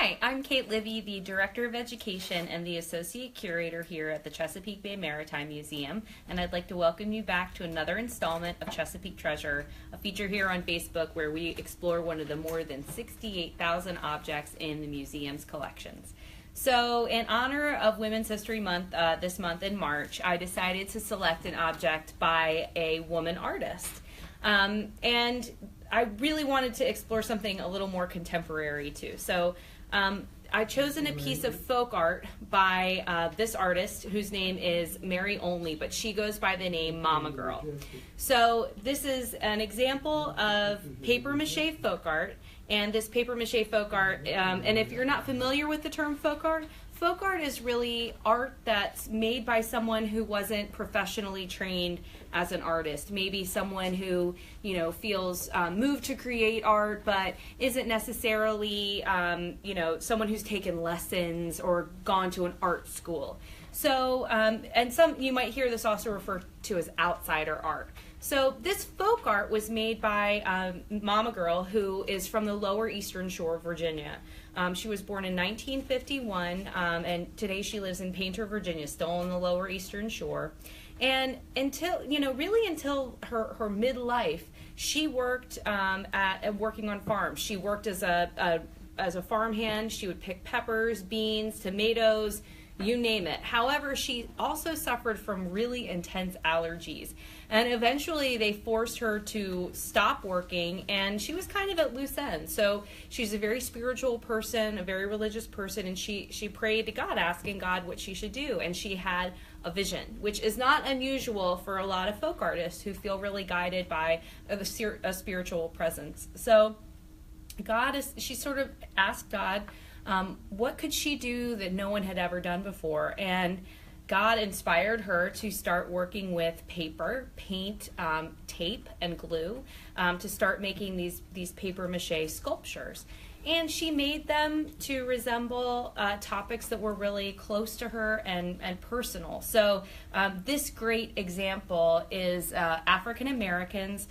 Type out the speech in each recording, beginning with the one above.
Hi, I'm Kate Livy, the Director of Education and the Associate Curator here at the Chesapeake Bay Maritime Museum, and I'd like to welcome you back to another installment of Chesapeake Treasure, a feature here on Facebook where we explore one of the more than 68,000 objects in the museum's collections. So in honor of Women's History Month this month in March, I decided to select an object by a woman artist. And I really wanted to explore something a little more contemporary too. So I've chosen a piece of folk art by this artist whose name is Mary Only, but she goes by the name Mama Girl. So this is an example of paper mache folk art, and this paper mache folk art, and if you're not familiar with the term folk art is really art that's made by someone who wasn't professionally trained as an artist. Maybe someone who, feels moved to create art, but isn't necessarily, someone who's taken lessons or gone to an art school. So, and you might hear this also referred to as outsider art. So this folk art was made by Mama Girl, who is from the Lower Eastern Shore of Virginia. She was born in 1951, and today she lives in Painter, Virginia, still on the Lower Eastern Shore. And until her midlife, she worked working on farms. She worked as a farmhand. She would pick peppers, beans, tomatoes, you name it. However, she also suffered from really intense allergies. And eventually they forced her to stop working, and she was kind of at loose ends. So she's a very spiritual person, a very religious person, and she prayed to God, asking God what she should do. And she had a vision, which is not unusual for a lot of folk artists who feel really guided by a spiritual presence. So she sort of asked God, what could she do that no one had ever done before? And God inspired her to start working with paper, paint, tape, and glue to start making these paper mache sculptures. And she made them to resemble topics that were really close to her and personal. So this great example is African Americans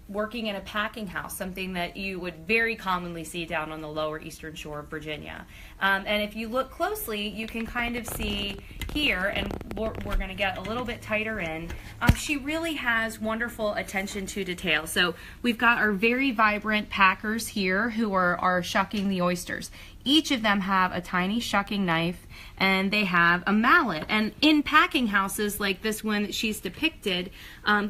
working in a packing house, something that you would very commonly see down on the Lower Eastern Shore of Virginia. And if you look closely, you can kind of see here, and we're going to get a little bit tighter in, she really has wonderful attention to detail. So we've got our very vibrant packers here who are shucking the oysters. Each of them have a tiny shucking knife, and they have a mallet. And in packing houses like this one that she's depicted,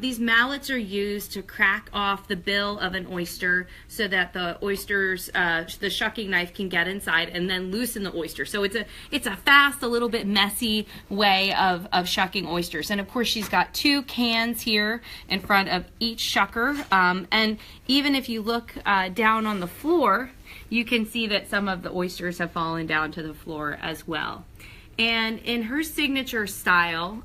these mallets are used to crack off the bill of an oyster so that the oysters, the shucking knife can get inside and then loosen the oyster. So it's a fast, a little bit messy way of shucking oysters. And of course she's got two cans here in front of each shucker. And even if you look down on the floor, you can see that some of the oysters have fallen down to the floor as well. And in her signature style,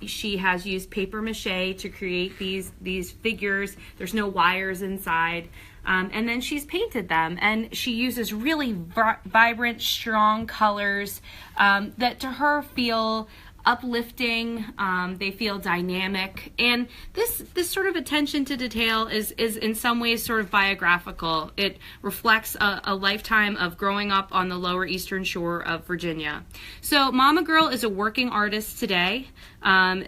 she has used paper mache to create these figures. There's no wires inside. And then she's painted them. And she uses really vibrant, strong colors that to her feel uplifting, they feel dynamic, and this sort of attention to detail is in some ways sort of biographical. It reflects a lifetime of growing up on the Lower Eastern Shore of Virginia. So Mama Girl is a working artist today.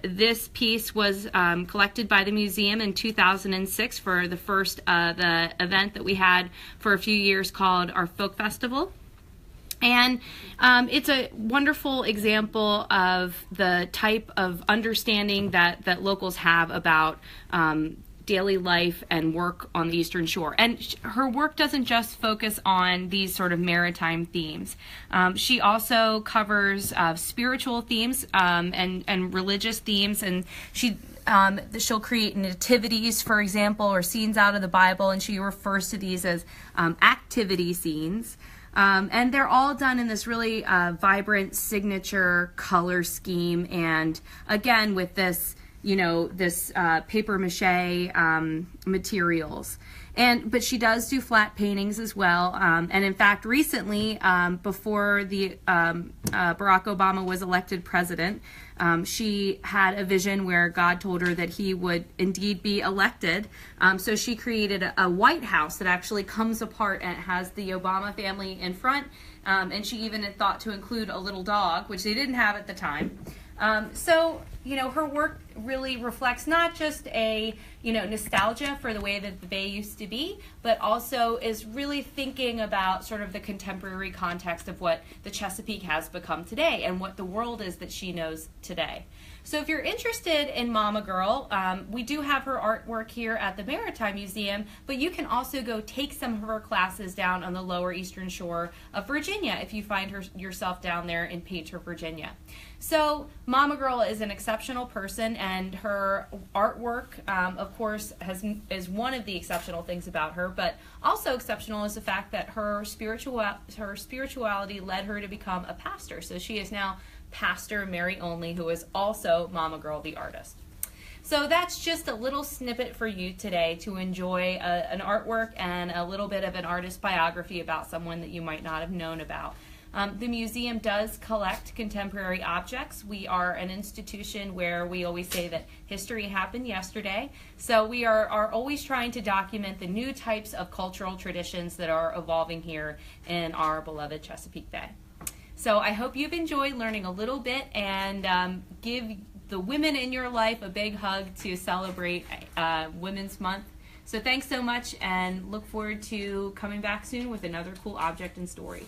This piece was collected by the museum in 2006 for the first the event that we had for a few years called our Folk Festival. And it's a wonderful example of the type of understanding that locals have about daily life and work on the Eastern Shore. And her work doesn't just focus on these sort of maritime themes. She also covers spiritual themes and religious themes, and she'll create nativities, for example, or scenes out of the Bible, and she refers to these as activity scenes. And they're all done in this really vibrant signature color scheme, and again with this, this paper mache materials. But she does do flat paintings as well. And in fact, recently, before Barack Obama was elected president, she had a vision where God told her that he would indeed be elected. So she created a White House that actually comes apart and it has the Obama family in front. And she even had thought to include a little dog, which they didn't have at the time. So, her work really reflects not just a, nostalgia for the way that the Bay used to be, but also is really thinking about sort of the contemporary context of what the Chesapeake has become today and what the world is that she knows today. So if you're interested in Mama Girl, we do have her artwork here at the Maritime Museum, but you can also go take some of her classes down on the lower eastern shore of Virginia if you find yourself down there in Painter, Virginia. So Mama Girl is an exceptional person, and her artwork, of course, is one of the exceptional things about her, but also exceptional is the fact that her spirituality led her to become a pastor. So she is now Pastor Mary Only, who is also Mama Girl the artist. So that's just a little snippet for you today to enjoy an artwork and a little bit of an artist biography about someone that you might not have known about. The museum does collect contemporary objects. We are an institution where we always say that history happened yesterday. So we are always trying to document the new types of cultural traditions that are evolving here in our beloved Chesapeake Bay. So I hope you've enjoyed learning a little bit, and give the women in your life a big hug to celebrate Women's Month. So thanks so much, and look forward to coming back soon with another cool object and story.